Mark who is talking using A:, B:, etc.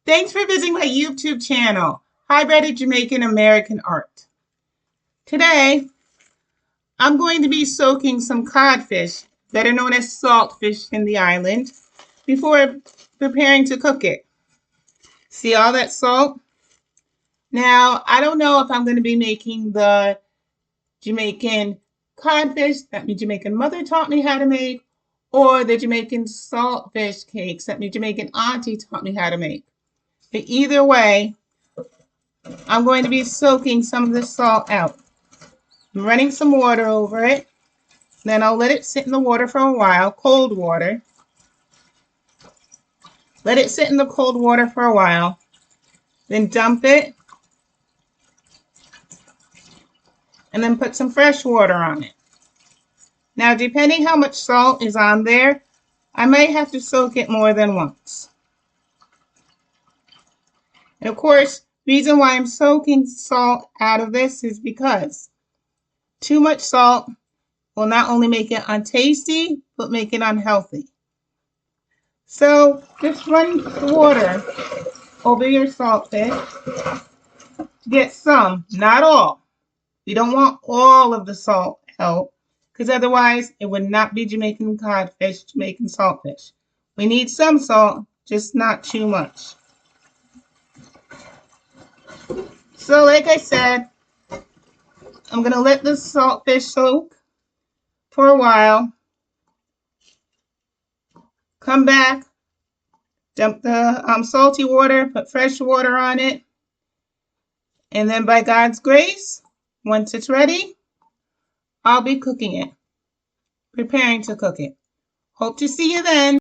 A: Thanks for visiting my YouTube channel, Hybrid Jamaican-American Art. Today, I'm going to be soaking some codfish, better known as saltfish in the island, before preparing to cook it. See all that salt? Now, I don't know if I'm going to be making the Jamaican codfish that my Jamaican mother taught me how to make, or the Jamaican saltfish cakes that my Jamaican auntie taught me how to make. But either way, I'm going to be soaking some of the salt out. I'm running some water over it. Then I'll let it sit in the water for a while, cold water. Let it sit in the cold water for a while. Then dump it. And then put some fresh water on it. Now, depending how much salt is on there, I might have to soak it more than once. And of course, the reason why I'm soaking salt out of this is because too much salt will not only make it untasty, but make it unhealthy. So just run the water over your saltfish to get some, not all. We don't want all of the salt out, because otherwise it would not be Jamaican codfish, Jamaican saltfish. We need some salt, just not too much. So like I said, I'm going to let the saltfish soak for a while. Come back, dump the salty water, put fresh water on it. And then by God's grace, once it's ready, I'll be cooking it, preparing to cook it. Hope to see you then.